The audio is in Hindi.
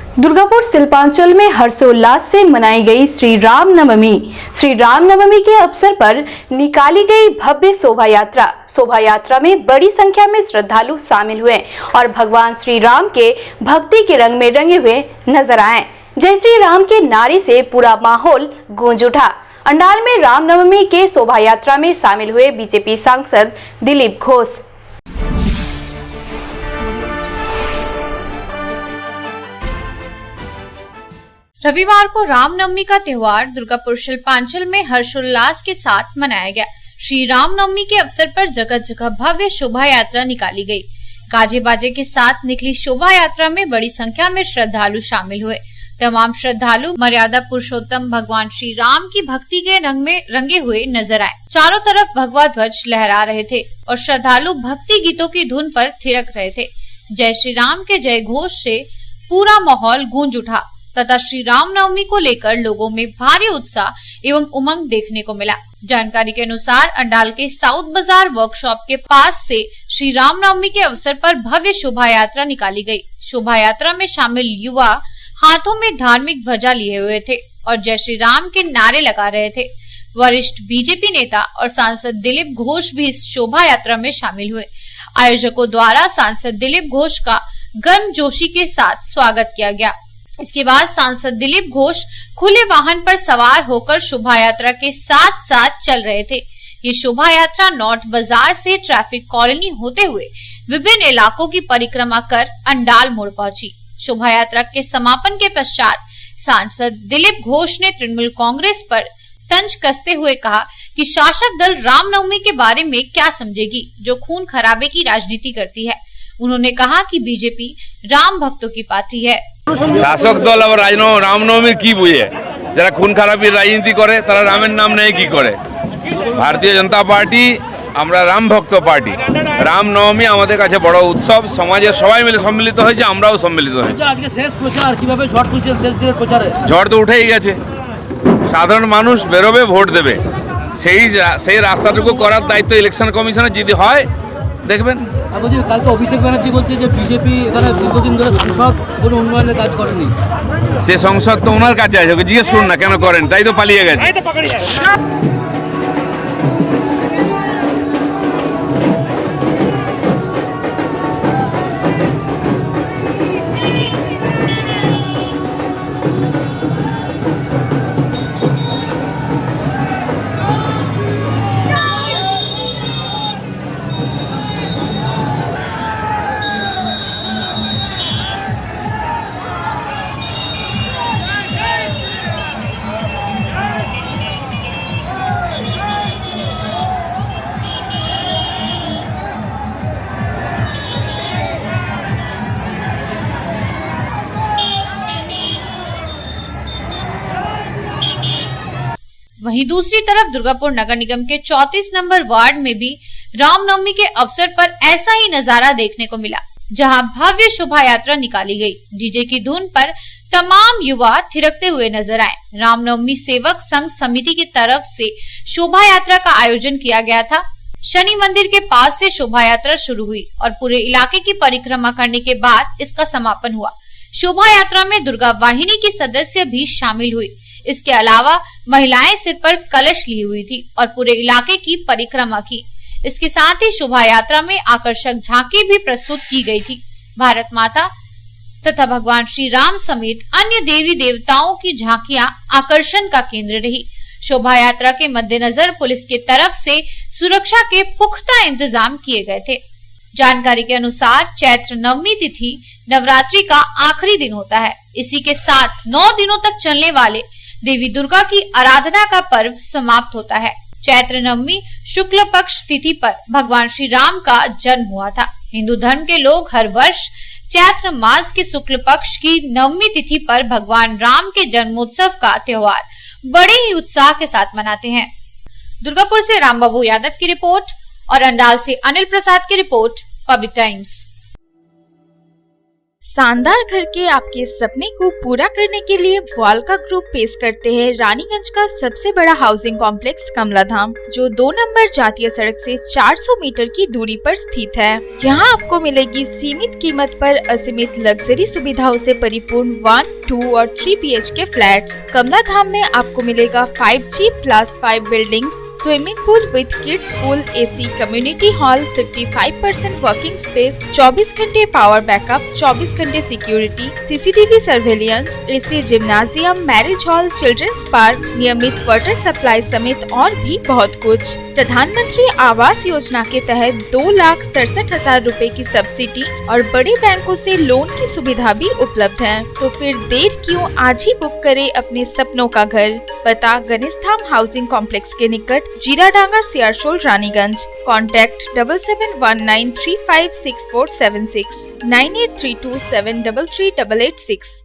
दुर्गापुर शिल्पांचल में हर्षोल्लास से मनाई गई श्री राम नवमी। श्री राम नवमी के अवसर पर निकाली गई भव्य शोभा यात्रा में बड़ी संख्या में श्रद्धालु शामिल हुए और भगवान श्री राम के भक्ति के रंग में रंगे हुए नजर आए। जय श्री राम के नारे से पूरा माहौल गूंज उठा। अंडाल में रामनवमी के शोभा यात्रा में शामिल हुए बीजेपी सांसद दिलीप घोष। रविवार को रामनवमी का त्योहार दुर्गापुर शिल्पांचल में हर्षोल्लास के साथ मनाया गया। श्री रामनवमी के अवसर पर जगह जगह भव्य शोभा यात्रा निकाली गई। गाजे बाजे के साथ निकली शोभा यात्रा में बड़ी संख्या में श्रद्धालु शामिल हुए। तमाम श्रद्धालु मर्यादा पुरुषोत्तम भगवान श्री राम की भक्ति के रंग में रंगे हुए नजर आए। चारों तरफ भगवा ध्वज लहरा रहे थे और श्रद्धालु भक्ति गीतों की धुन पर थिरक रहे थे। जय श्री राम के जय घोष से पूरा माहौल गूंज उठा तथा श्री रामनवमी को लेकर लोगों में भारी उत्साह एवं उमंग देखने को मिला। जानकारी के अनुसार अंडाल के साउथ बाजार वर्कशॉप के पास से श्री रामनवमी के अवसर पर भव्य शोभा यात्रा निकाली गई। शोभा यात्रा में शामिल युवा हाथों में धार्मिक ध्वजा लिए हुए थे और जय श्री राम के नारे लगा रहे थे। वरिष्ठ बीजेपी नेता और सांसद दिलीप घोष भी इस शोभा यात्रा में शामिल हुए। आयोजकों द्वारा सांसद दिलीप घोष का गर्मजोशी के साथ स्वागत किया गया। इसके बाद सांसद दिलीप घोष खुले वाहन पर सवार होकर शोभा यात्रा के साथ साथ चल रहे थे। ये शोभा यात्रा नॉर्थ बाजार से ट्रैफिक कॉलोनी होते हुए विभिन्न इलाकों की परिक्रमा कर अंडाल मोड़ पहुंची। शोभा यात्रा के समापन के पश्चात सांसद दिलीप घोष ने तृणमूल कांग्रेस पर तंज कसते हुए कहा कि शासक दल रामनवमी के बारे में क्या समझेगी, जो खून खराबे की राजनीति करती है। उन्होंने कहा कि बीजेपी राम भक्तों की पार्टी है। শাসক দল আবার রামনবমীর কি বুঝে, যারা খুন খারাপির রাজনীতি করে তারা রামের নাম নেয় কি করে। ভারতীয় জনতা পার্টি আমরা রাম ভক্ত পার্টি। রামনবমী আমাদের কাছে বড় উৎসব, সমাজের সবাই মিলে সম্মিলিত হয়েছে, আমরাও সম্মিলিত হয়েছি। আজকে শেষ প্রচার, কিভাবে ঝড় তুলছেন শেষ দিনের প্রচারে? ঝড় তো উঠেই গেছে, সাধারণ মানুষ বেরোবে, ভোট দেবে। সেই রাস্তাটুকু করার দায়িত্ব ইলেকশন কমিশনের। যদি হয় দেখবেন। কালকে অভিষেক ব্যানার্জি বলছে যে বিজেপি এখানে দীর্ঘদিন ধরে সংসদ কোনো উন্নয়নের কাজ করেনি। সে সংসদ তো ওনার কাছে আছে, ওকে জিজ্ঞেস করুন না কেন করেন, তাই তো পালিয়ে গেছে। वहीं दूसरी तरफ दुर्गापुर नगर निगम के 34 नंबर वार्ड में भी रामनवमी के अवसर पर ऐसा ही नजारा देखने को मिला, जहां भव्य शोभा यात्रा निकाली गई। डीजे की धुन पर तमाम युवा थिरकते हुए नजर आए। रामनवमी सेवक संघ समिति की तरफ से शोभा यात्रा का आयोजन किया गया था। शनि मंदिर के पास से शोभा यात्रा शुरू हुई और पूरे इलाके की परिक्रमा करने के बाद इसका समापन हुआ। शोभा यात्रा में दुर्गा वाहिनी की सदस्य भी शामिल हुई। इसके अलावा महिलाएं सिर पर कलश ली हुई थी और पूरे इलाके की परिक्रमा की। इसके साथ ही शोभा यात्रा में आकर्षक झांकी भी प्रस्तुत की गई थी। भारत माता तथा भगवान श्री राम समेत अन्य देवी देवताओं की झांकियां आकर्षण का केंद्र रही। शोभा यात्रा के मद्देनजर पुलिस की तरफ से सुरक्षा के पुख्ता इंतजाम किए गए थे। जानकारी के अनुसार चैत्र नवमी तिथि नवरात्रि का आखिरी दिन होता है। इसी के साथ 9 दिनों तक चलने वाले देवी दुर्गा की आराधना का पर्व समाप्त होता है। चैत्र नवमी शुक्ल पक्ष तिथि पर भगवान श्री राम का जन्म हुआ था। हिंदू धर्म के लोग हर वर्ष चैत्र मास के शुक्ल पक्ष की नवमी तिथि पर भगवान राम के जन्मोत्सव का त्योहार बड़े ही उत्साह के साथ मनाते हैं। दुर्गापुर से रामबाबू यादव की रिपोर्ट और अंडाल से अनिल प्रसाद की रिपोर्ट, पब्लिक टाइम्स। शानदार घर के आपके सपने को पूरा करने के लिए वालका ग्रुप पेश करते हैं रानीगंज का सबसे बड़ा हाउसिंग कॉम्प्लेक्स कमला धाम, जो 2 नंबर जातीय सड़क से 400 मीटर की दूरी पर स्थित है। यहाँ आपको मिलेगी सीमित कीमत पर असीमित लग्जरी सुविधाओं से परिपूर्ण 1, 2 और 3 BHK फ्लैट्स। कमला धाम में आपको मिलेगा 5G+5 buildings, swimming pool with kids pool, AC community hall, 55% working space, 24 घंटे पावर बैकअप, 24 घंटे security, CCTV surveillance, AC gymnasium, marriage hall, children's park, नियमित वाटर सप्लाई समेत और भी बहुत कुछ। प्रधानमंत्री आवास योजना के तहत 2,67,000 रुपए की सब्सिडी और बड़े बैंकों से लोन की सुविधा भी उपलब्ध है। तो फिर देर क्यों, आज ही बुक करें अपने सपनों का घर। पता गणेशधाम हाउसिंग कॉम्प्लेक्स के निकट, जीराडांगा, सियारशोल, रानीगंज। कॉन्टैक्ट 7719356476 9832733886।